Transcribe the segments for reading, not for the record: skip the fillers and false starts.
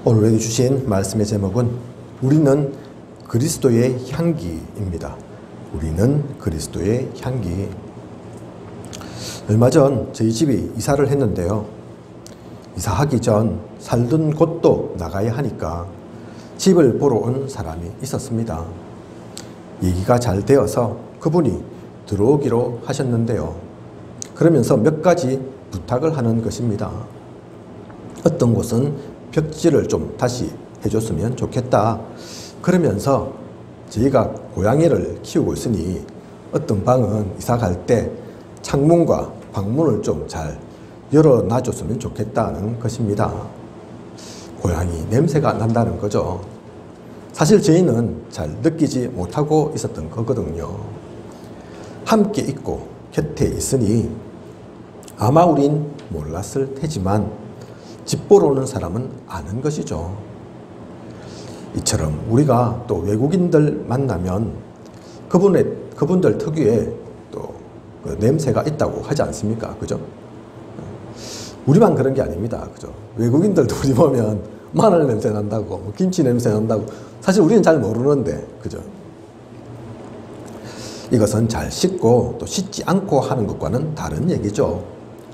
오늘 주신 말씀의 제목은 우리는 그리스도의 향기입니다. 우리는 그리스도의 향기. 얼마 전 저희 집이 이사를 했는데요. 이사하기 전 살던 곳도 나가야 하니까 집을 보러 온 사람이 있었습니다. 얘기가 잘 되어서 그분이 들어오기로 하셨는데요. 그러면서 몇 가지 부탁을 하는 것입니다. 어떤 곳은 벽지를 좀 다시 해줬으면 좋겠다. 그러면서 저희가 고양이를 키우고 있으니 어떤 방은 이사 갈 때 창문과 방문을 좀 잘 열어놔줬으면 좋겠다는 것입니다. 고양이 냄새가 난다는 거죠. 사실 저희는 잘 느끼지 못하고 있었던 거거든요. 함께 있고 곁에 있으니 아마 우린 몰랐을 테지만 집 보러 오는 사람은 아는 것이죠. 이처럼 우리가 또 외국인들 만나면 그분들 특유의 또 그 냄새가 있다고 하지 않습니까? 그죠? 우리만 그런 게 아닙니다. 그죠? 외국인들도 우리 보면 마늘 냄새 난다고, 김치 냄새 난다고. 사실 우리는 잘 모르는데, 그죠? 이것은 잘 씻고 또 씻지 않고 하는 것과는 다른 얘기죠.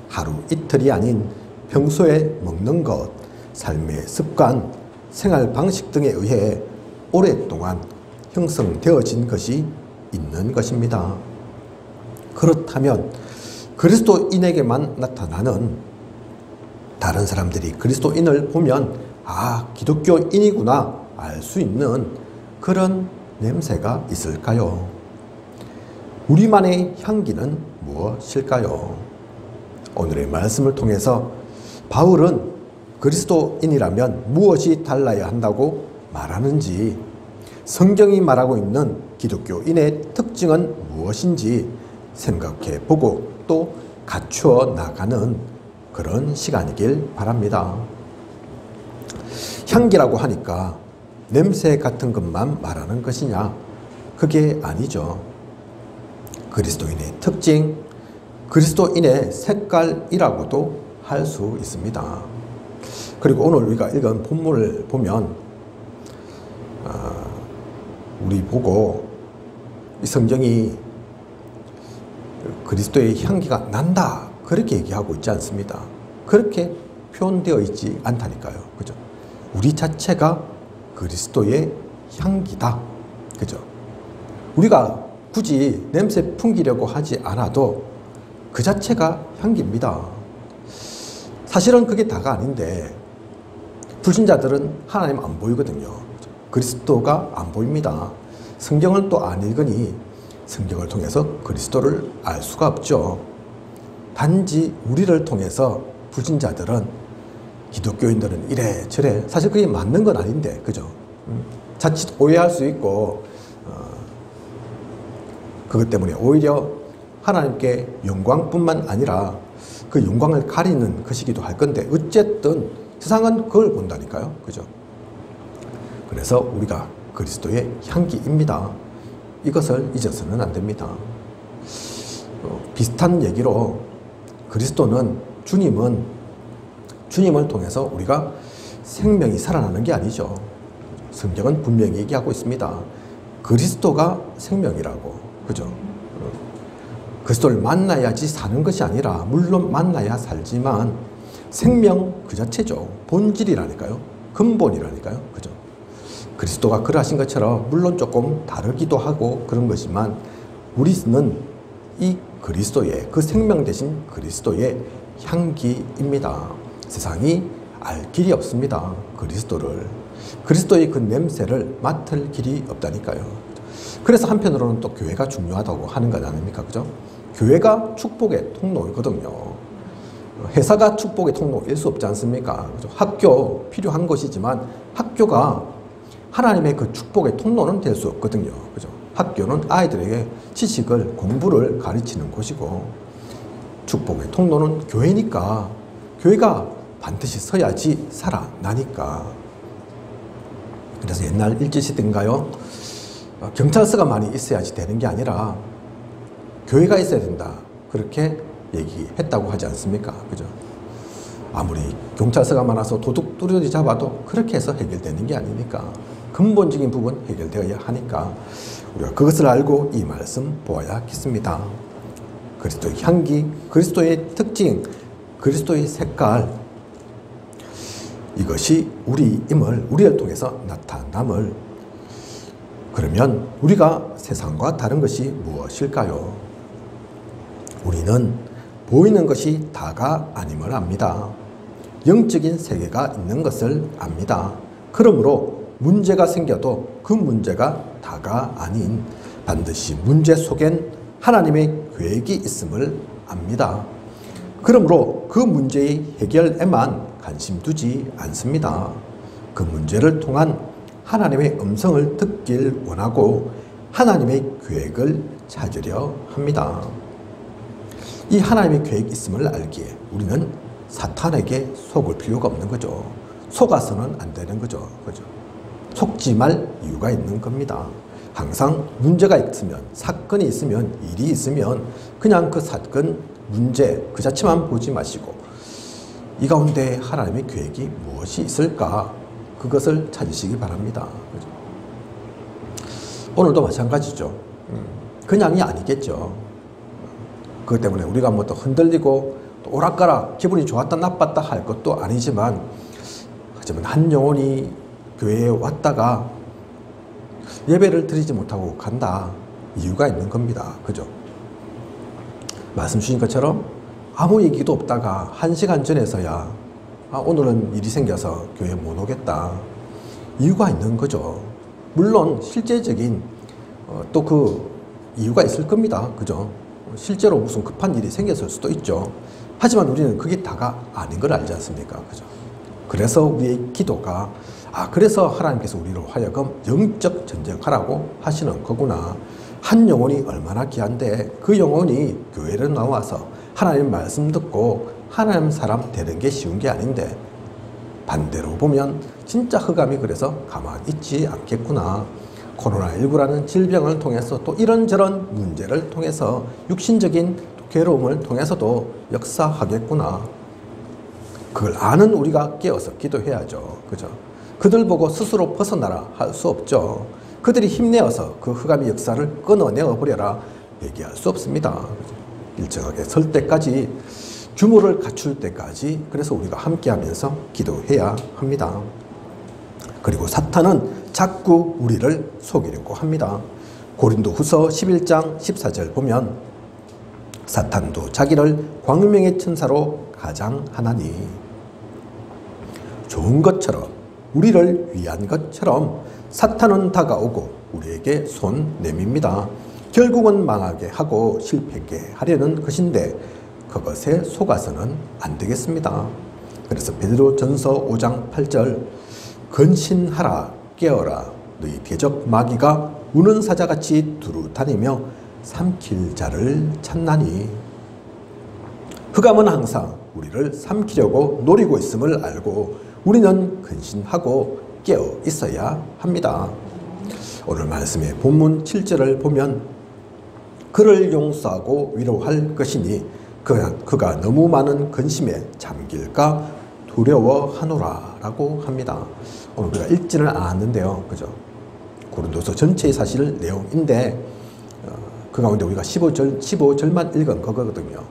하루 이틀이 아닌 평소에 먹는 것, 삶의 습관, 생활 방식 등에 의해 오랫동안 형성되어진 것이 있는 것입니다. 그렇다면 그리스도인에게만 나타나는, 다른 사람들이 그리스도인을 보면 아, 기독교인이구나 알 수 있는 그런 냄새가 있을까요? 우리만의 향기는 무엇일까요? 오늘의 말씀을 통해서 바울은 그리스도인이라면 무엇이 달라야 한다고 말하는지, 성경이 말하고 있는 기독교인의 특징은 무엇인지 생각해 보고 또 갖추어 나가는 그런 시간이길 바랍니다. 향기라고 하니까 냄새 같은 것만 말하는 것이냐? 그게 아니죠. 그리스도인의 특징, 그리스도인의 색깔이라고도 할 수 있습니다. 그리고 오늘 우리가 읽은 본문을 보면 우리 보고 이 성경이 그리스도의 향기가 난다 그렇게 얘기하고 있지 않습니다. 그렇게 표현되어 있지 않다니까요. 그죠? 우리 자체가 그리스도의 향기다. 그죠? 우리가 굳이 냄새 풍기려고 하지 않아도 그 자체가 향기입니다. 사실은 그게 다가 아닌데 불신자들은 하나님 안 보이거든요. 그리스도가 안 보입니다. 성경을 또 안 읽으니 성경을 통해서 그리스도를 알 수가 없죠. 단지 우리를 통해서 불신자들은, 기독교인들은 이래저래, 사실 그게 맞는 건 아닌데, 그죠? 자칫 오해할 수 있고, 그것 때문에 오히려 하나님께 영광뿐만 아니라 그 영광을 가리는 것이기도 할 건데, 어쨌든 세상은 그걸 본다니까요. 그죠? 그래서 우리가 그리스도의 향기입니다. 이것을 잊어서는 안 됩니다. 비슷한 얘기로 그리스도는, 주님을 통해서 우리가 생명이 살아나는 게 아니죠. 성경은 분명히 얘기하고 있습니다. 그리스도가 생명이라고. 그죠? 그리스도를 만나야지 사는 것이 아니라, 물론 만나야 살지만 생명 그 자체죠. 본질이라니까요. 근본이라니까요. 그죠? 그리스도가 그러하신 것처럼 물론 조금 다르기도 하고 그런 것이지만 우리는 이 그리스도의, 그 생명 대신 그리스도의 향기입니다. 세상이 알 길이 없습니다. 그리스도의 그 냄새를 맡을 길이 없다니까요. 그래서 한편으로는 또 교회가 중요하다고 하는 것 아닙니까? 그죠? 교회가 축복의 통로이거든요. 회사가 축복의 통로일 수 없지 않습니까? 그죠? 학교 필요한 것이지만 학교가 하나님의 그 축복의 통로는 될 수 없거든요. 그죠? 학교는 아이들에게 지식을, 공부를 가르치는 곳이고, 축복의 통로는 교회니까, 교회가 반드시 서야지 살아나니까. 그래서 옛날 일제시대인가요? 경찰서가 많이 있어야지 되는 게 아니라 교회가 있어야 된다. 그렇게 얘기했다고 하지 않습니까? 그죠? 아무리 경찰서가 많아서 도둑 두루지 잡아도 그렇게 해서 해결되는 게 아니니까 근본적인 부분 해결되어야 하니까 우리가 그것을 알고 이 말씀 보아야겠습니다. 그리스도의 향기, 그리스도의 특징, 그리스도의 색깔, 이것이 우리임을, 우리를 통해서 나타남을. 그러면 우리가 세상과 다른 것이 무엇일까요? 우리는 보이는 것이 다가 아님을 압니다. 영적인 세계가 있는 것을 압니다. 그러므로 문제가 생겨도 그 문제가 다가 아닌 반드시 문제 속엔 하나님의 계획이 있음을 압니다. 그러므로 그 문제의 해결에만 관심 두지 않습니다. 그 문제를 통한 하나님의 음성을 듣길 원하고 하나님의 계획을 찾으려 합니다. 이 하나님의 계획이 있음을 알기에 우리는 사탄에게 속을 필요가 없는 거죠. 속아서는 안 되는 거죠. 속지 말 이유가 있는 겁니다. 항상 문제가 있으면, 사건이 있으면, 일이 있으면 그냥 그 사건, 문제 그 자체만 보지 마시고 이 가운데 하나님의 계획이 무엇이 있을까? 그것을 찾으시기 바랍니다. 오늘도 마찬가지죠. 그냥이 아니겠죠. 그것 때문에 우리가 뭐 또 흔들리고 또 오락가락 기분이 좋았다 나빴다 할 것도 아니지만, 하지만 한 영혼이 교회에 왔다가 예배를 드리지 못하고 간다. 이유가 있는 겁니다. 그죠? 말씀 주신 것처럼 아무 얘기도 없다가 1시간 전에서야 오늘은 일이 생겨서 교회 못 오겠다. 이유가 있는 거죠. 물론 실제적인 또 그 이유가 있을 겁니다. 그죠? 실제로 무슨 급한 일이 생겼을 수도 있죠. 하지만 우리는 그게 다가 아닌 걸 알지 않습니까? 그죠? 그래서 우리의 기도가 그래서 하나님께서 우리로 하여금 영적 전쟁하라고 하시는 거구나. 한 영혼이 얼마나 귀한데 그 영혼이 교회를 나와서 하나님 말씀 듣고 하나님 사람 되는 게 쉬운 게 아닌데, 반대로 보면 진짜 흑암이 그래서 가만히 있지 않겠구나. 코로나19라는 질병을 통해서 또 이런저런 문제를 통해서 육신적인 괴로움을 통해서도 역사하겠구나. 그걸 아는 우리가 깨어서 기도해야죠. 그죠? 그들 보고 스스로 벗어나라 할 수 없죠. 그들이 힘내어서 그 흑암의 역사를 끊어내어 버려라 얘기할 수 없습니다. 일정하게 설 때까지, 규모를 갖출 때까지, 그래서 우리가 함께 하면서 기도해야 합니다. 그리고 사탄은 자꾸 우리를 속이려고 합니다. 고린도후서 11장 14절 보면 사탄도 자기를 광명의 천사로 가장하나니, 좋은 것처럼 우리를 위한 것처럼 사탄은 다가오고 우리에게 손 내밉니다. 결국은 망하게 하고 실패하게 하려는 것인데 그것에 속아서는 안 되겠습니다. 그래서 베드로전서 5장 8절 근신하라 깨어라 너희 대적 마귀가 우는 사자같이 두루 다니며 삼킬 자를 찾나니. 흑암은 항상 우리를 삼키려고 노리고 있음을 알고 우리는 근신하고 깨어 있어야 합니다. 오늘 말씀의 본문 7절을 보면 그를 용서하고 위로할 것이니 그가 너무 많은 근심에 잠길까 두려워하노라 라고 합니다. 오늘 우리가 읽지는 않았는데요. 그죠? 고린도서 전체의 사실 내용인데 그 가운데 우리가 15절만 읽은 거거든요.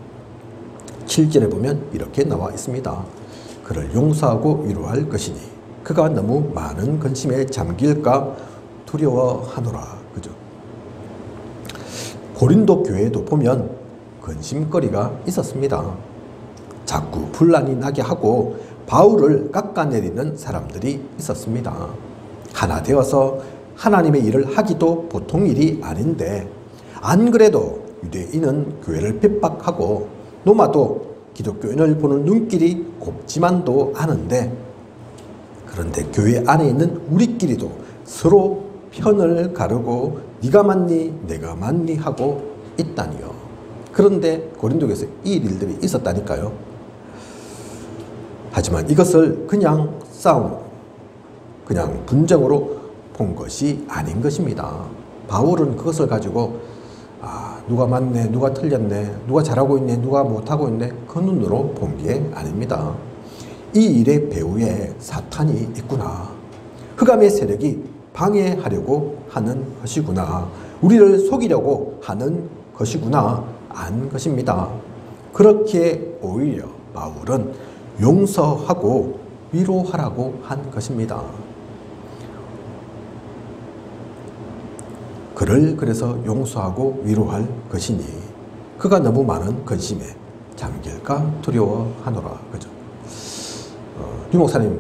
7절에 보면 이렇게 나와 있습니다. 그를 용서하고 위로할 것이니 그가 너무 많은 근심에 잠길까 두려워하노라. 그죠? 고린도 교회도 보면 근심거리가 있었습니다. 자꾸 분란이 나게 하고 바울을 깎아내리는 사람들이 있었습니다. 하나 되어서 하나님의 일을 하기도 보통 일이 아닌데, 안 그래도 유대인은 교회를 핍박하고 노마도 기독교인을 보는 눈길이 곱지만도 않은데, 그런데 교회 안에 있는 우리끼리도 서로 편을 가르고 네가 맞니 내가 맞니 하고 있다니요. 그런데 고린도에서 이 일들이 있었다니까요. 하지만 이것을 그냥 싸움, 그냥 분쟁으로 본 것이 아닌 것입니다. 바울은 그것을 가지고 누가 맞네, 누가 틀렸네, 누가 잘하고 있네, 누가 못하고 있네, 그 눈으로 본 게 아닙니다. 이 일의 배후에 사탄이 있구나. 흑암의 세력이 방해하려고 하는 것이구나. 우리를 속이려고 하는 것이구나. 안 것입니다. 그렇게 오히려 바울은 용서하고 위로하라고 한 것입니다. 그를 그래서 용서하고 위로할 것이니 그가 너무 많은 근심에 잠길까 두려워하노라. 그죠? 유 목사님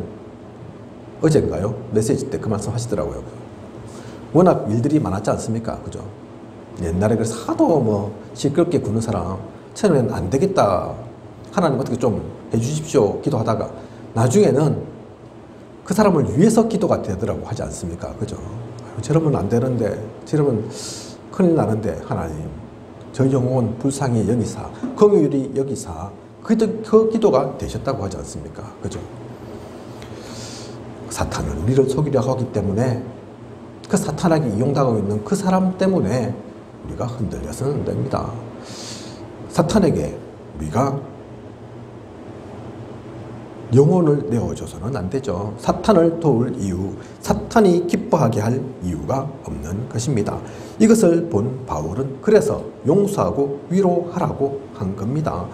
어젠가요? 메시지 때 그 말씀 하시더라고요. 워낙 일들이 많았지 않습니까? 그죠? 옛날에 그래서 하도 뭐 시끄럽게 구는 사람 처음에는 안 되겠다. 하나님 어떻게 좀 해주십시오. 기도하다가 나중에는 그 사람을 위해서 기도가 되더라고 하지 않습니까? 그죠? 저러면 안 되는데, 저러면 큰일 나는데, 하나님, 저 영혼 불쌍히 여기사, 긍휼히 여기사, 그 기도가 되셨다고 하지 않습니까? 그죠? 사탄은 우리를 속이려고 하기 때문에 그 사탄에게 이용당하고 있는 그 사람 때문에 우리가 흔들려서는 안 됩니다. 사탄에게 우리가 영혼을 내어줘서는 안 되죠. 사탄을 도울 이유, 사탄이 기뻐하게 할 이유가 없는 것입니다. 이것을 본 바울은 그래서 용서하고 위로하라고 한 겁니다.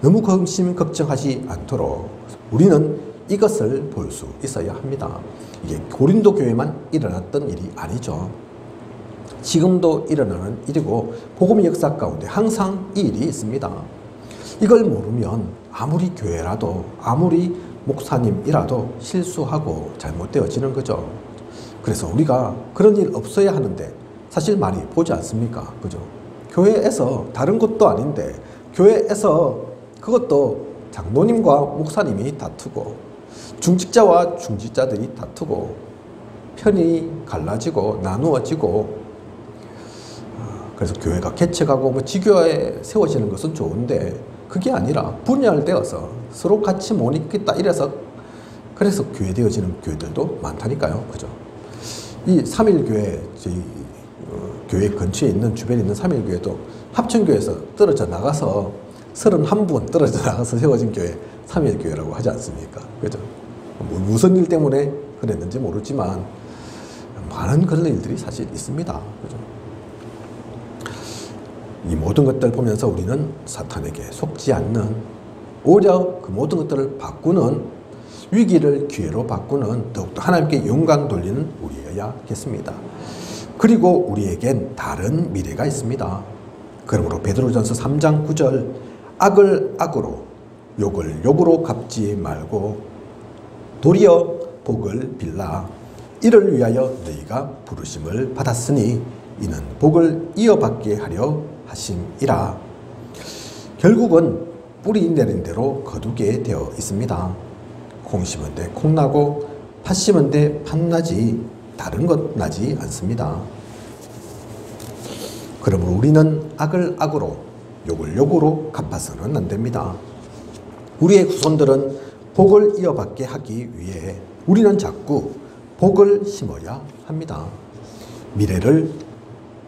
너무 근심 걱정하지 않도록 우리는 이것을 볼 수 있어야 합니다. 이게 고린도 교회만 일어났던 일이 아니죠. 지금도 일어나는 일이고 복음의 역사 가운데 항상 이 일이 있습니다. 이걸 모르면 아무리 교회라도 아무리 목사님이라도 실수하고 잘못되어지는 거죠. 그래서 우리가 그런 일 없어야 하는데 사실 많이 보지 않습니까? 그죠? 교회에서 다른 것도 아닌데 교회에서 그것도 장로님과 목사님이 다투고 중직자와 중직자들이 다투고 편이 갈라지고 나누어지고 그래서 교회가 개척하고 뭐 지교에 세워지는 것은 좋은데 그게 아니라 분열되어서 서로 같이 못 있겠다 이래서 그래서 교회 되어지는 교회들도 많다니까요. 그죠? 이 3.1교회 저희 교회 근처에 있는 주변에 있는 3.1교회도 합천교회에서 떨어져 나가서 31분 떨어져 나가서 세워진 교회 3.1교회라고 하지 않습니까? 그죠? 무슨 일 때문에 그랬는지 모르지만 많은 그런 일들이 사실 있습니다. 그죠? 이 모든 것들을 보면서 우리는 사탄에게 속지 않는 오히려 그 모든 것들을 바꾸는 위기를 기회로 바꾸는 더욱더 하나님께 영광 돌리는 우리여야겠습니다. 그리고 우리에겐 다른 미래가 있습니다. 그러므로 베드로전서 3장 9절 악을 악으로 욕을 욕으로 갚지 말고 도리어 복을 빌라. 이를 위하여 너희가 부르심을 받았으니 이는 복을 이어받게 하려 하심이라. 결국은 뿌리 내린 대로 거두게 되어 있습니다. 콩 심은 데 콩 나고 팥 심은 데 팥 나지 다른 것 나지 않습니다. 그러므로 우리는 악을 악으로 욕을 욕으로 갚아서는 안 됩니다. 우리의 후손들은 복을 이어받게 하기 위해 우리는 자꾸 복을 심어야 합니다. 미래를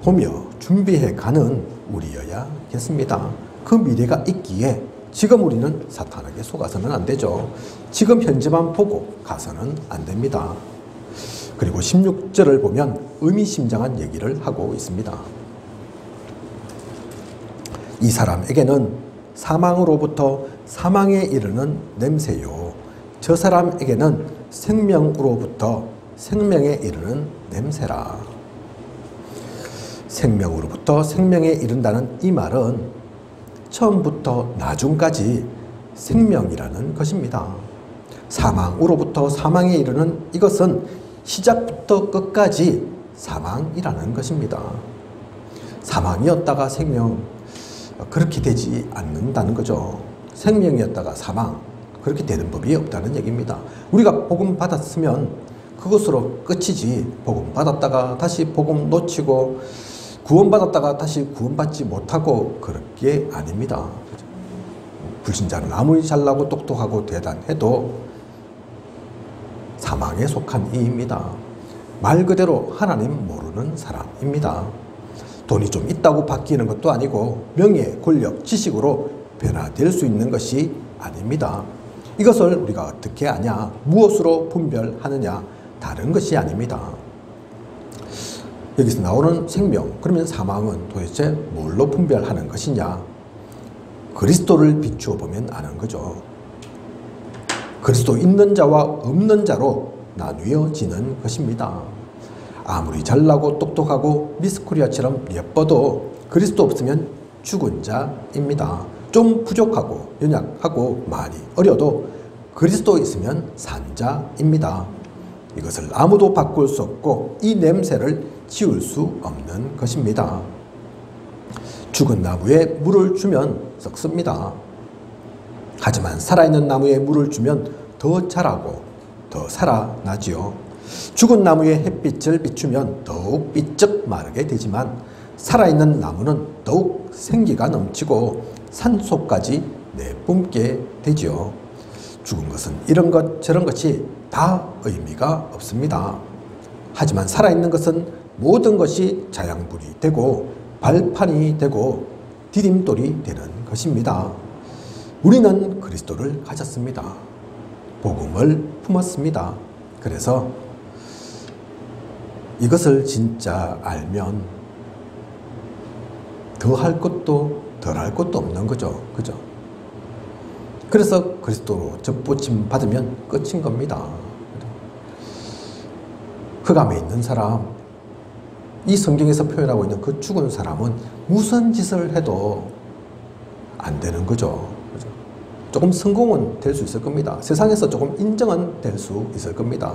보며 준비해가는 우리여야겠습니다. 그 미래가 있기에 지금 우리는 사탄에게 속아서는 안 되죠. 지금 현재만 보고 가서는 안 됩니다. 그리고 16절을 보면 의미심장한 얘기를 하고 있습니다. 이 사람에게는 사망으로부터 사망에 이르는 냄새요. 저 사람에게는 생명으로부터 생명에 이르는 냄새라. 생명으로부터 생명에 이른다는 이 말은 처음부터 나중까지 생명이라는 것입니다. 사망으로부터 사망에 이르는 이것은 시작부터 끝까지 사망이라는 것입니다. 사망이었다가 생명, 그렇게 되지 않는다는 거죠. 생명이었다가 사망, 그렇게 되는 법이 없다는 얘기입니다. 우리가 복음 받았으면 그것으로 끝이지, 복음 받았다가 다시 복음 놓치고 구원받았다가 다시 구원받지 못하고 그럴 게 아닙니다. 불신자는 아무리 잘나고 똑똑하고 대단해도 사망에 속한 이입니다. 말 그대로 하나님 모르는 사람입니다. 돈이 좀 있다고 바뀌는 것도 아니고 명예, 권력, 지식으로 변화될 수 있는 것이 아닙니다. 이것을 우리가 어떻게 아냐? 무엇으로 분별하느냐? 다른 것이 아닙니다. 여기서 나오는 생명, 그러면 사망은 도대체 뭘로 분별하는 것이냐? 그리스도를 비추어 보면 아는 거죠. 그리스도 있는 자와 없는 자로 나뉘어지는 것입니다. 아무리 잘나고 똑똑하고 미스코리아처럼 예뻐도 그리스도 없으면 죽은 자입니다. 좀 부족하고 연약하고 많이 어려도 그리스도 있으면 산 자입니다. 이것을 아무도 바꿀 수 없고 이 냄새를 지울 수 없는 것입니다. 죽은 나무에 물을 주면 썩습니다. 하지만 살아있는 나무에 물을 주면 더 자라고 더 살아나지요. 죽은 나무에 햇빛을 비추면 더욱 삐쩍 마르게 되지만 살아있는 나무는 더욱 생기가 넘치고 산소까지 내뿜게 되지요. 죽은 것은 이런 것 저런 것이 다 의미가 없습니다. 하지만 살아있는 것은 모든 것이 자양분이 되고 발판이 되고 디딤돌이 되는 것입니다. 우리는 그리스도를 가졌습니다. 복음을 품었습니다. 그래서 이것을 진짜 알면 더 할 것도 덜 할 것도 없는 거죠. 그죠? 그래서 그리스도로 접붙임 받으면 끝인 겁니다. 흑암에 있는 사람, 이 성경에서 표현하고 있는 그 죽은 사람은 무슨 짓을 해도 안 되는 거죠. 그죠? 조금 성공은 될 수 있을 겁니다. 세상에서 조금 인정은 될 수 있을 겁니다.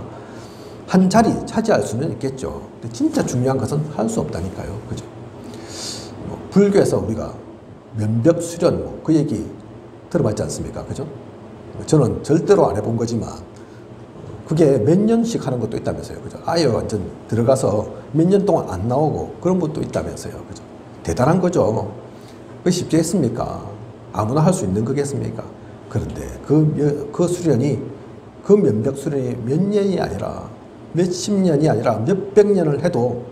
한 자리 차지할 수는 있겠죠. 근데 진짜 중요한 것은 할 수 없다니까요. 그죠? 불교에서 우리가 면벽 수련, 그 얘기 들어봤지 않습니까? 그죠? 저는 절대로 안 해본 거지만, 그게 몇 년씩 하는 것도 있다면서요. 그죠? 아예 완전 들어가서 몇 년 동안 안 나오고 그런 것도 있다면서요. 그죠? 대단한 거죠. 그게 쉽게 했습니까? 아무나 할 수 있는 거겠습니까? 그런데 그 수련이, 그 면벽 수련이 몇 년이 아니라 몇십 년이 아니라 몇백 년을 해도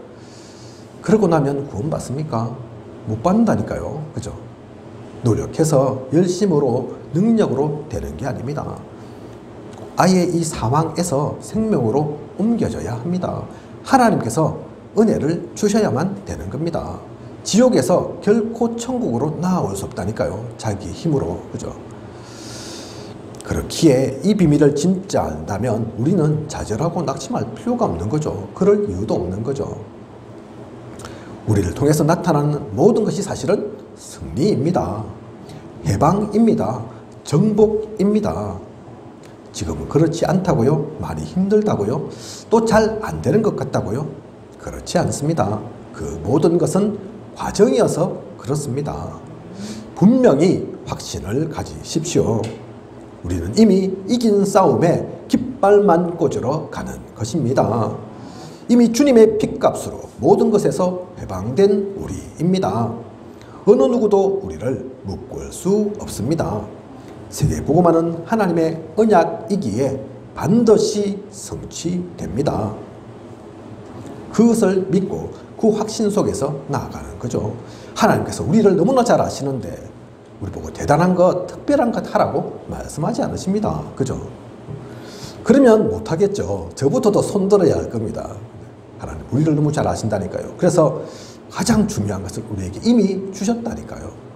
그러고 나면 구원받습니까? 못 받는다니까요. 그죠? 노력해서 열심으로 능력으로 되는 게 아닙니다. 아예 이 사망에서 생명으로 옮겨져야 합니다. 하나님께서 은혜를 주셔야만 되는 겁니다. 지옥에서 결코 천국으로 나아올 수 없다니까요. 자기 힘으로. 그죠? 그렇기에 이 비밀을 진짜 안다면 우리는 좌절하고 낙심할 필요가 없는 거죠. 그럴 이유도 없는 거죠. 우리를 통해서 나타나는 모든 것이 사실은 승리입니다. 해방입니다. 정복입니다. 지금은 그렇지 않다고요? 많이 힘들다고요? 또 잘 안 되는 것 같다고요? 그렇지 않습니다. 그 모든 것은 과정이어서 그렇습니다. 분명히 확신을 가지십시오. 우리는 이미 이긴 싸움에 깃발만 꽂으러 가는 것입니다. 이미 주님의 핏값으로 모든 것에서 해방된 우리입니다. 어느 누구도 우리를 묶을 수 없습니다. 세계 복음화는 하나님의 언약이기에 반드시 성취됩니다. 그것을 믿고 그 확신 속에서 나아가는 거죠. 하나님께서 우리를 너무나 잘 아시는데 우리 보고 대단한 것, 특별한 것 하라고 말씀하지 않으십니다. 그죠? 그러면 못하겠죠. 저부터도 손들어야 할 겁니다. 하나님 우리를 너무 잘 아신다니까요. 그래서 가장 중요한 것을 우리에게 이미 주셨다니까요.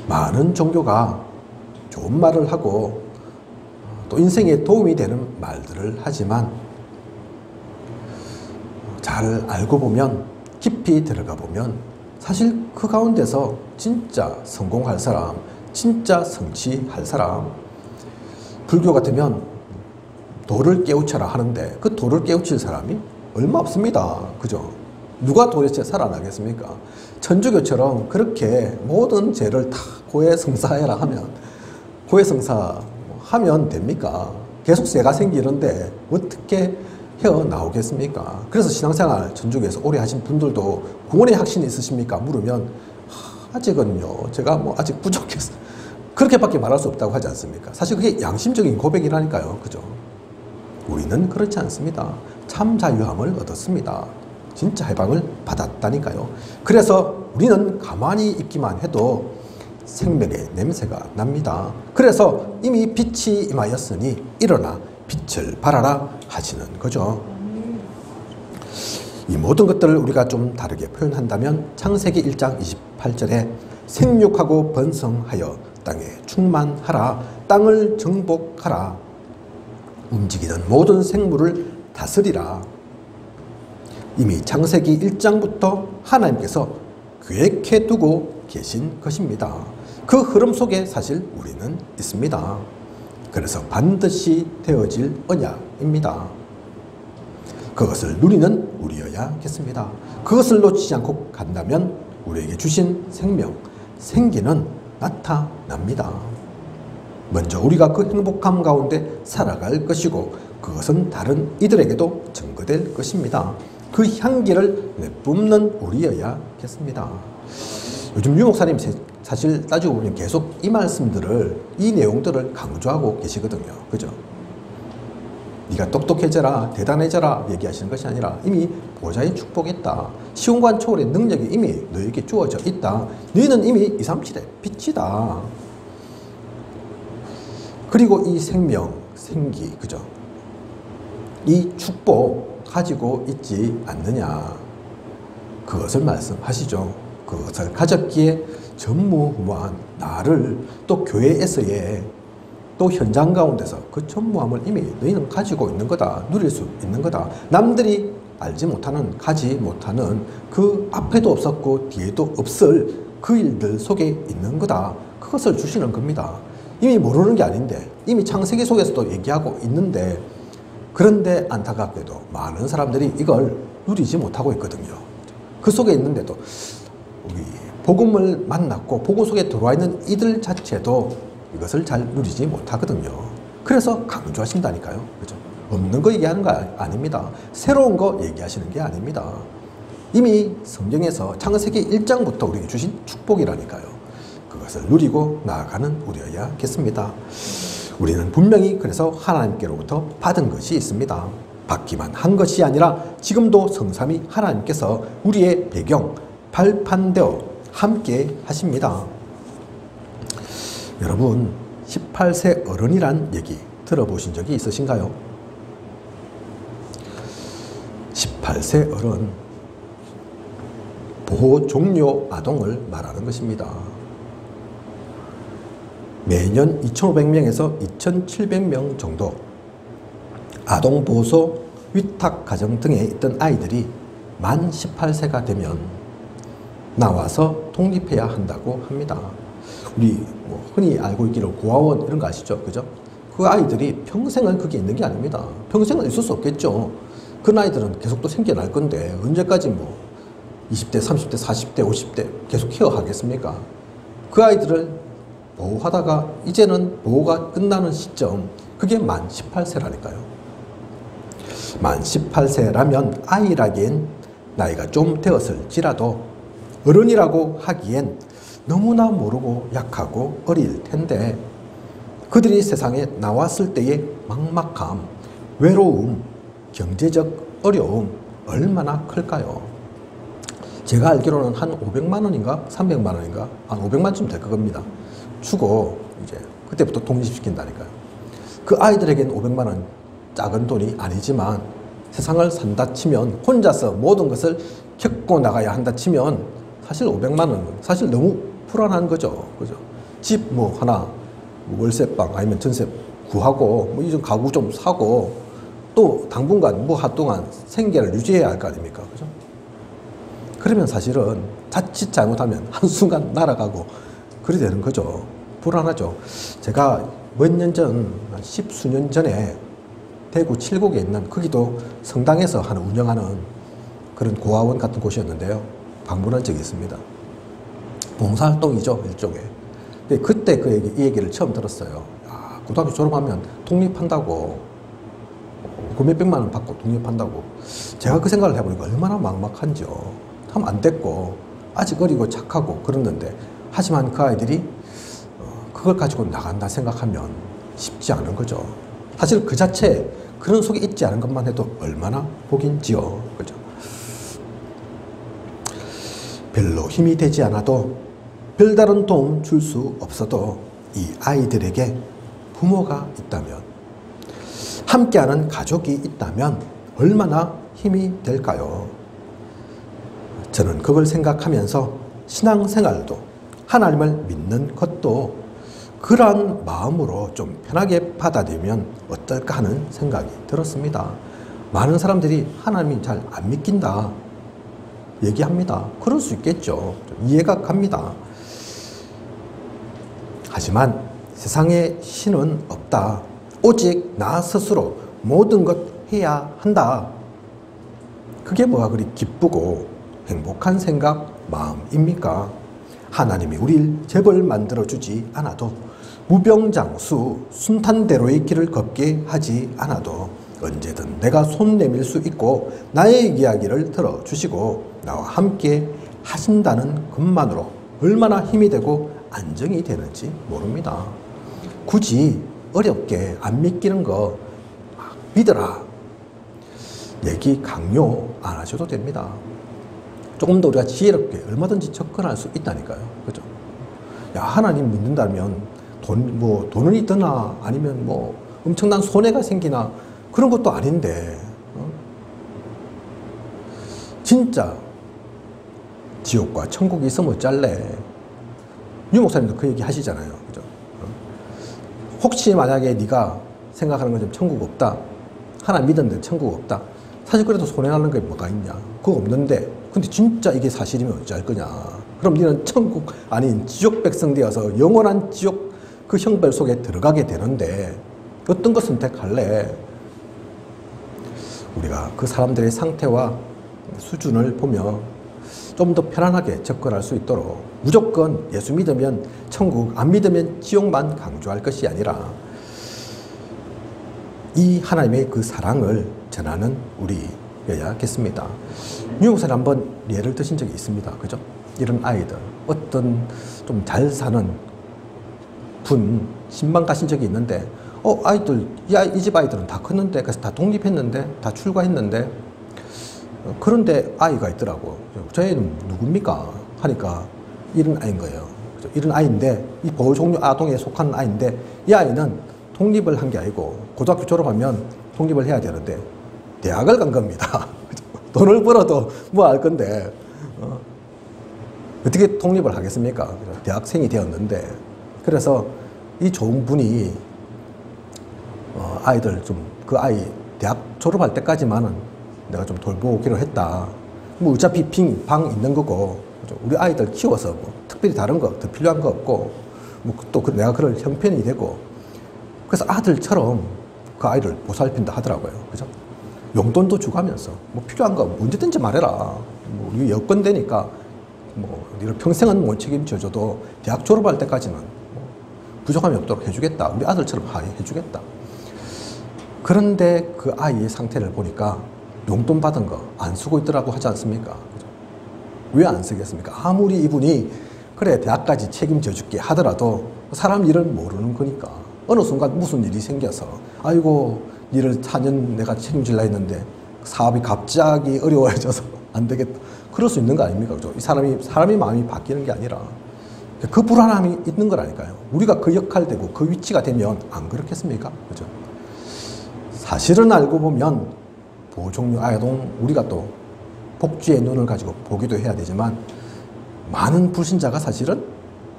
많은 종교가 좋은 말을 하고 또 인생에 도움이 되는 말들을 하지만 잘 알고 보면, 깊이 들어가 보면 사실 그 가운데서 진짜 성공할 사람, 진짜 성취할 사람, 불교 같으면 도를 깨우쳐라 하는데 그 도를 깨우칠 사람이 얼마 없습니다. 그죠? 누가 도대체 살아나겠습니까? 천주교처럼 그렇게 모든 죄를 다 고해성사해라 하면, 고해성사 하면 됩니까? 계속 죄가 생기는데 어떻게 헤어나오겠습니까? 그래서 신앙생활 천주교에서 오래 하신 분들도 구원의 확신이 있으십니까? 물으면 아직은요, 제가 아직 부족해서 그렇게밖에 말할 수 없다고 하지 않습니까? 사실 그게 양심적인 고백이라니까요. 그죠? 우리는 그렇지 않습니다. 참 자유함을 얻었습니다. 진짜 해방을 받았다니까요. 그래서 우리는 가만히 있기만 해도 생명의 냄새가 납니다. 그래서 이미 빛이 임하였으니 일어나 빛을 발하라 하시는 거죠. 이 모든 것들을 우리가 좀 다르게 표현한다면 창세기 1장 28절에 생육하고 번성하여 땅에 충만하라, 땅을 정복하라, 움직이는 모든 생물을 다스리라. 이미 창세기 1장부터 하나님께서 계획해 두고 계신 것입니다. 그 흐름 속에 사실 우리는 있습니다. 그래서 반드시 되어질 언약입니다. 그것을 누리는 우리여야겠습니다. 그것을 놓치지 않고 간다면 우리에게 주신 생명, 생기는 나타납니다. 먼저 우리가 그 행복함 가운데 살아갈 것이고 그것은 다른 이들에게도 증거될 것입니다. 그 향기를 내뿜는 우리여야겠습니다. 요즘 유목사님 사실 따지고 보면 계속 이 말씀들을, 이 내용들을 강조하고 계시거든요. 그죠? 네가 똑똑해져라, 대단해져라 얘기하시는 것이 아니라 이미 보좌의 축복이 있다. 시온관 초월의 능력이 이미 너에게 주어져 있다. 너희는 이미 237의 빛이다. 그리고 이 생명, 생기, 그죠? 이 축복 가지고 있지 않느냐. 그것을 말씀하시죠. 그것을 가졌기에 전무후무한 나를 또 교회에서의 또 현장 가운데서 그 전무함을 이미 너희는 가지고 있는 거다. 누릴 수 있는 거다. 남들이 알지 못하는, 가지 못하는 그 앞에도 없었고 뒤에도 없을 그 일들 속에 있는 거다. 그것을 주시는 겁니다. 이미 모르는 게 아닌데, 이미 창세기 속에서도 얘기하고 있는데, 그런데 안타깝게도 많은 사람들이 이걸 누리지 못하고 있거든요. 그 속에 있는데도 우리 복음을 만났고 복음 속에 들어와 있는 이들 자체도 이것을 잘 누리지 못하거든요. 그래서 강조하신다니까요. 그죠? 없는 거 얘기하는 거 아닙니다. 새로운 거 얘기하시는 게 아닙니다. 이미 성경에서 창세기 1장부터 우리에게 주신 축복이라니까요. 그것을 누리고 나아가는 우리여야겠습니다. 우리는 분명히 그래서 하나님께로부터 받은 것이 있습니다. 받기만 한 것이 아니라 지금도 성삼위 하나님께서 우리의 배경, 발판되어 함께 하십니다. 여러분, 18세 어른이란 얘기 들어보신 적이 있으신가요? 18세 어른, 보호 종료 아동을 말하는 것입니다. 매년 2,500명에서 2,700명 정도 아동보호소, 위탁가정 등에 있던 아이들이 만 18세가 되면 나와서 독립해야 한다고 합니다. 우리 흔히 알고 있기로 고아원 이런 거 아시죠? 그죠? 그 아이들이 평생은 그게 있는 게 아닙니다. 평생은 있을 수 없겠죠. 그 나이들은 계속 또 생겨날 건데 언제까지 20대, 30대, 40대, 50대 계속 케어하겠습니까? 그 아이들을 보호하다가 이제는 보호가 끝나는 시점, 그게 만 18세라니까요. 만 18세라면 아이라기엔 나이가 좀 되었을지라도 어른이라고 하기엔 너무나 모르고 약하고 어릴 텐데 그들이 세상에 나왔을 때의 막막함, 외로움, 경제적 어려움 얼마나 클까요? 제가 알기로는 한 500만 원인가 300만 원인가 한 500만쯤 될 겁니다. 주고 이제 그때부터 독립시킨다니까요. 그 아이들에게는 500만 원 작은 돈이 아니지만 세상을 산다 치면 혼자서 모든 것을 겪고 나가야 한다 치면 사실 500만 원은 사실 너무 불안한 거죠. 그죠? 집 하나 월세방 아니면 전세 구하고 이전 가구 좀 사고 또 당분간 한동안 생계를 유지해야 할 거 아닙니까? 그죠? 그러면 사실은 자칫 잘못하면 한순간 날아가고 그리 되는 거죠. 불안하죠. 제가 몇 년 전, 10수년 전에 대구 칠곡에 있는 거기도 성당에서 운영하는 그런 고아원 같은 곳이었는데요. 방문한 적이 있습니다. 봉사활동이죠, 일종의. 그때 이 얘기를 처음 들었어요. 고등학교 졸업하면 독립한다고, 그 몇백만 원 받고 독립한다고. 제가 그 생각을 해보니까 얼마나 막막한지요. 하면 안 됐고, 아직 어리고 착하고 그랬는데, 하지만 그 아이들이 그걸 가지고 나간다 생각하면 쉽지 않은 거죠. 사실 그 자체 그런 속에 있지 않은 것만 해도 얼마나 복인지요. 그죠? 별로 힘이 되지 않아도 별다른 도움 줄 수 없어도 이 아이들에게 부모가 있다면, 함께하는 가족이 있다면 얼마나 힘이 될까요? 저는 그걸 생각하면서 신앙생활도, 하나님을 믿는 것도 그러한 마음으로 좀 편하게 받아들이면 어떨까 하는 생각이 들었습니다. 많은 사람들이 하나님이 잘 안 믿긴다 얘기합니다. 그럴 수 있겠죠. 좀 이해가 갑니다. 하지만 세상에 신은 없다. 오직 나 스스로 모든 것 해야 한다. 그게 뭐가 그리 기쁘고 행복한 생각, 마음입니까? 하나님이 우리를 재벌 만들어주지 않아도, 무병장수 순탄대로의 길을 걷게 하지 않아도 언제든 내가 손 내밀 수 있고 나의 이야기를 들어주시고 나와 함께 하신다는 것만으로 얼마나 힘이 되고 안정이 되는지 모릅니다. 굳이 어렵게 안 믿기는 거 믿어라 얘기 강요 안 하셔도 됩니다. 조금 더 우리가 지혜롭게 얼마든지 접근할 수 있다니까요. 그죠? 야, 하나님 믿는다면 돈은 있더나 아니면 뭐 엄청난 손해가 생기나 그런 것도 아닌데, 진짜 지옥과 천국이 있으면 어쩔래? 유 목사님도 그 얘기 하시잖아요. 그죠? 혹시 만약에 네가 생각하는 것처럼 천국 없다, 하나님 믿었는데 천국 없다, 사실 그래도 손해나는 게 뭐가 있냐? 그거 없는데, 근데 진짜 이게 사실이면 어쩔 거냐? 그럼 너는 천국 아닌 지옥 백성 되어서 영원한 지옥 그 형벌 속에 들어가게 되는데 어떤 거 선택할래? 우리가 그 사람들의 상태와 수준을 보며 좀 더 편안하게 접근할 수 있도록 무조건 예수 믿으면 천국, 안 믿으면 지옥만 강조할 것이 아니라 이 하나님의 그 사랑을 전하는 우리여야겠습니다. 뉴욕에서 한번 예를 드신 적이 있습니다. 그죠? 이런 아이들, 어떤 좀 잘 사는 분 신방 가신 적이 있는데, 아이들, 이 집 아이들은 다 컸는데, 그래서 다 독립했는데, 다 출가했는데, 그런데 아이가 있더라고. 저 애는 누굽니까? 하니까 이런 아이인 거예요. 이런 아이인데, 이 보호종류 아동에 속한 아이인데, 이 아이는 독립을 한 게 아니고, 고등학교 졸업하면 독립을 해야 되는데, 대학을 간 겁니다. 돈을 벌어도 뭐 할 건데, 어떻게 독립을 하겠습니까? 대학생이 되었는데, 그래서 이 좋은 분이 아이들 그 아이 대학 졸업할 때까지만은 내가 좀 돌보기로 했다. 뭐 어차피 방 있는 거고, 우리 아이들 키워서 뭐 특별히 다른 거 더 필요한 거 없고, 뭐 또 내가 그럴 형편이 되고, 그래서 아들처럼 그 아이를 보살핀다 하더라고요. 그죠? 용돈도 주가면서 뭐 필요한 거 언제든지 말해라. 뭐 우리 여건 되니까 뭐 너를 평생은 못 책임져줘도 대학 졸업할 때까지는 뭐 부족함이 없도록 해주겠다. 우리 아들처럼 해주겠다. 그런데 그 아이의 상태를 보니까 용돈 받은 거 안 쓰고 있더라고 하지 않습니까? 왜 안 쓰겠습니까? 아무리 이분이 그래 대학까지 책임져 줄게 하더라도 사람 일을 모르는 거니까 어느 순간 무슨 일이 생겨서 아이고 일을 4년 내가 책임질라 했는데 사업이 갑자기 어려워져서 안 되겠다. 그럴 수 있는 거 아닙니까? 그죠? 이 사람이 마음이 바뀌는 게 아니라 그 불안함이 있는 거라니까요. 우리가 그 역할 되고 그 위치가 되면 안 그렇겠습니까? 그죠? 사실은 알고 보면 보호종류 아동, 우리가 또 복주의 눈을 가지고 보기도 해야 되지만 많은 불신자가 사실은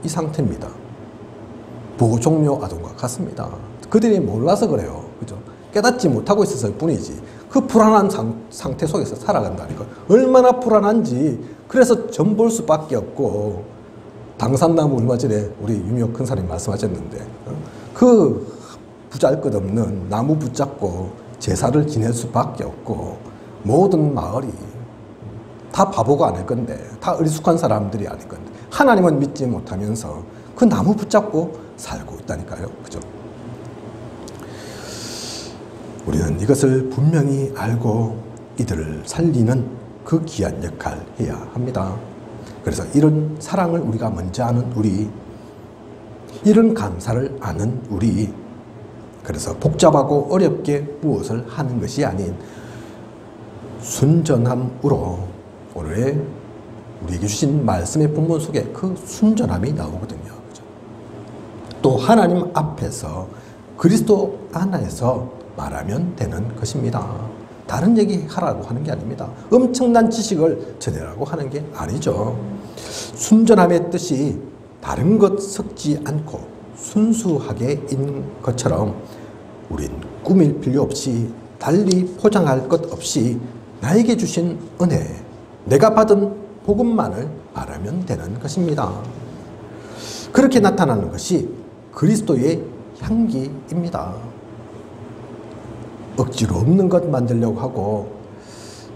이 상태입니다. 보호종류 아동과 같습니다. 그들이 몰라서 그래요. 그죠? 깨닫지 못하고 있었을 뿐이지. 그 불안한 상태 속에서 살아간다니까. 얼마나 불안한지. 그래서 점 볼 수밖에 없고, 당산나무 얼마 전에 우리 유미옥 큰사님 말씀하셨는데, 그 부잘것없는 나무 붙잡고 제사를 지낼 수밖에 없고, 모든 마을이 다 바보가 아닐 건데, 다 어리숙한 사람들이 아닐 건데, 하나님은 믿지 못하면서 그 나무 붙잡고 살고 있다니까요. 그죠? 우리는 이것을 분명히 알고 이들을 살리는 그 귀한 역할을 해야 합니다. 그래서 이런 사랑을 우리가 먼저 아는 우리, 이런 감사를 아는 우리, 그래서 복잡하고 어렵게 무엇을 하는 것이 아닌 순전함으로 오늘의 우리에게 주신 말씀의 본문 속에 그 순전함이 나오거든요. 그죠? 또 하나님 앞에서 그리스도 안에서 말하면 되는 것입니다. 다른 얘기 하라고 하는 게 아닙니다. 엄청난 지식을 전해라고 하는 게 아니죠. 순전함의 뜻이 다른 것 섞지 않고 순수하게 있는 것처럼 우린 꾸밀 필요 없이 달리 포장할 것 없이 나에게 주신 은혜, 내가 받은 복음만을 말하면 되는 것입니다. 그렇게 나타나는 것이 그리스도의 향기입니다. 억지로 없는 것 만들려고 하고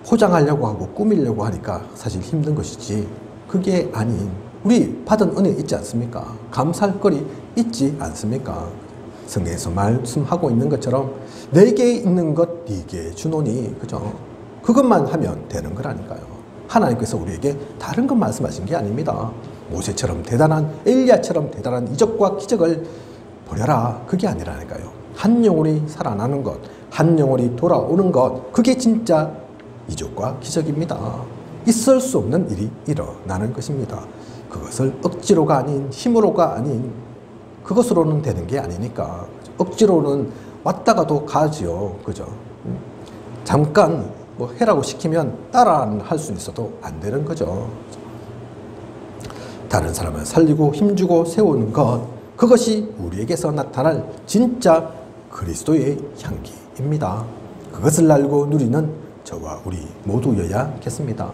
포장하려고 하고 꾸미려고 하니까 사실 힘든 것이지, 그게 아닌 우리 받은 은혜 있지 않습니까? 감사할 거리 있지 않습니까? 성경에서 말씀하고 있는 것처럼 내게 있는 것 네게 주노니, 그죠? 그것만 하면 되는 거라니까요. 하나님께서 우리에게 다른 것 말씀하신 게 아닙니다. 모세처럼 대단한, 엘리야처럼 대단한 이적과 기적을 보려라, 그게 아니라니까요. 한 영혼이 살아나는 것, 한 영혼이 돌아오는 것, 그게 진짜 이적과 기적입니다. 있을 수 없는 일이 일어나는 것입니다. 그것을 억지로가 아닌, 힘으로가 아닌 그것으로는 되는 게 아니니까. 억지로는 왔다가도 가지요. 그죠? 잠깐 뭐 해라고 시키면 따라 할 수 있어도 안 되는 거죠. 다른 사람을 살리고 힘주고 세우는 것, 그것이 우리에게서 나타날 진짜 그리스도의 향기입니다. 그것을 알고 누리는 저와 우리 모두여야겠습니다.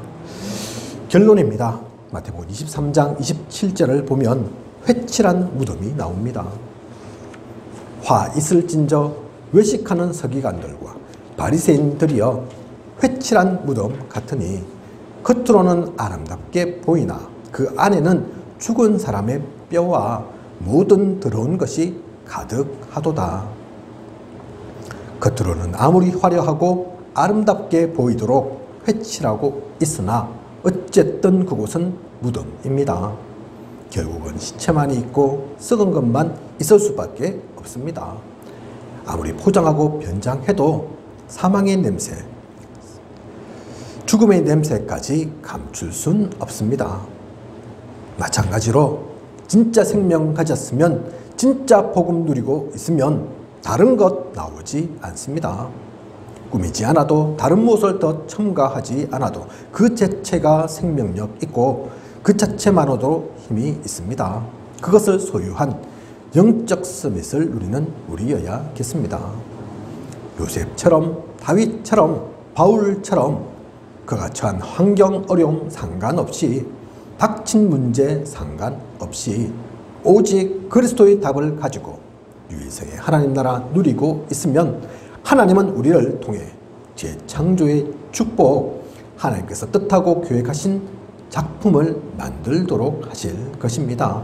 결론입니다. 마태복음 23장 27절을 보면 회칠한 무덤이 나옵니다. 화 있을진저 외식하는 서기관들과 바리새인들이여 회칠한 무덤 같으니 겉으로는 아름답게 보이나 그 안에는 죽은 사람의 뼈와 모든 더러운 것이 가득하도다. 겉으로는 아무리 화려하고 아름답게 보이도록 회칠하고 있으나 어쨌든 그곳은 무덤입니다. 결국은 시체만 있고 썩은 것만 있을 수밖에 없습니다. 아무리 포장하고 변장해도 사망의 냄새, 죽음의 냄새까지 감출 순 없습니다. 마찬가지로 진짜 생명 가졌으면, 진짜 복음 누리고 있으면 다른 것 나오지 않습니다. 꾸미지 않아도, 다른 무엇을 더 첨가하지 않아도 그 자체가 생명력 있고 그 자체만으로도 힘이 있습니다. 그것을 소유한 영적 서밋을 누리는 우리여야겠습니다. 요셉처럼, 다윗처럼, 바울처럼 그가 처한 환경, 어려움 상관없이, 닥친 문제 상관없이 오직 그리스도의 답을 가지고 유일성의 하나님 나라 누리고 있으면 하나님은 우리를 통해 재창조의 축복, 하나님께서 뜻하고 계획하신 작품을 만들도록 하실 것입니다.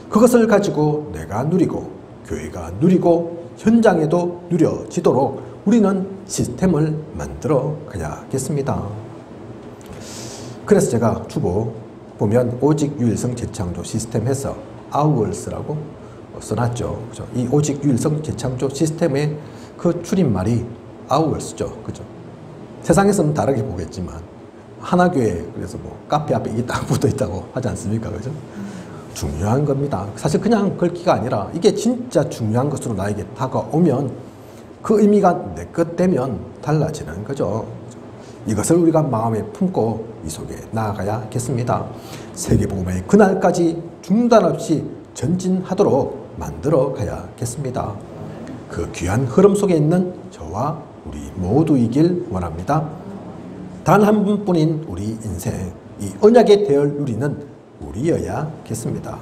그것을 가지고 내가 누리고 교회가 누리고 현장에도 누려지도록 우리는 시스템을 만들어 가야겠습니다. 그래서 제가 주보 보면 오직 유일성 재창조 시스템 해서 OURS라고 써놨죠. 그죠? 이 오직 유일성 재창조 시스템의 그 줄임말이 OURS죠. 그죠? 세상에서는 다르게 보겠지만 하나교회, 그래서 뭐 카페 앞에 이게 딱 붙어 있다고 하지 않습니까? 그죠? 중요한 겁니다. 사실 그냥 글귀가 아니라 이게 진짜 중요한 것으로 나에게 다가오면 그 의미가 내 것 되면 달라지는 거죠. 이것을 우리가 마음에 품고 이 속에 나아가야겠습니다. 세계복음의 그날까지 중단 없이 전진하도록 만들어 가야겠습니다. 그 귀한 흐름 속에 있는 저와 우리 모두이길 원합니다. 단 한 분뿐인 우리 인생, 이 언약의 대열 누리는 우리여야겠습니다.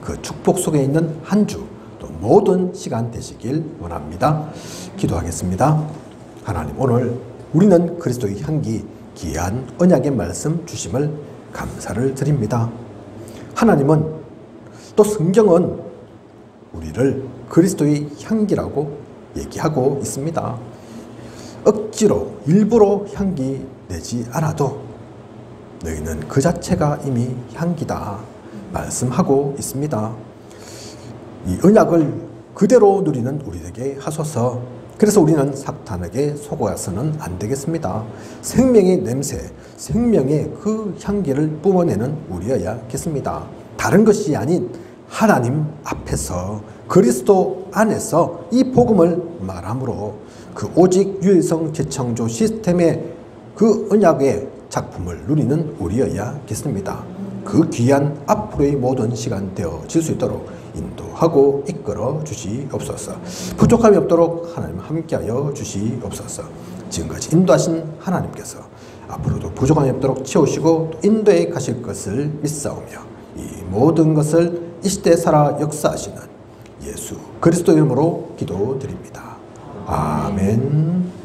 그 축복 속에 있는 한 주, 또 모든 시간 되시길 원합니다. 기도하겠습니다. 하나님, 오늘 우리는 그리스도의 향기, 귀한 언약의 말씀 주심을 감사를 드립니다. 하나님은, 또 성경은 우리를 그리스도의 향기라고 얘기하고 있습니다. 억지로, 일부러 향기 내지 않아도 너희는 그 자체가 이미 향기다 말씀하고 있습니다. 이 언약을 그대로 누리는 우리에게 하소서. 그래서 우리는 사탄에게 속아서는 안 되겠습니다. 생명의 냄새, 생명의 그 향기를 뿜어내는 우리여야겠습니다. 다른 것이 아닌 하나님 앞에서 그리스도 안에서 이 복음을 말함으로 그 오직 유일성 재창조 시스템의 그 언약의 작품을 누리는 우리여야겠습니다. 그 귀한 앞으로의 모든 시간 되어질 수 있도록 인도하고 이끌어 주시옵소서. 부족함이 없도록 하나님 함께하여 주시옵소서. 지금까지 인도하신 하나님께서 앞으로도 부족함이 없도록 채우시고 인도해 가실 것을 믿사오며 이 모든 것을 이 시대에 살아 역사하시는 예수 그리스도 이름으로 기도드립니다. 아멘.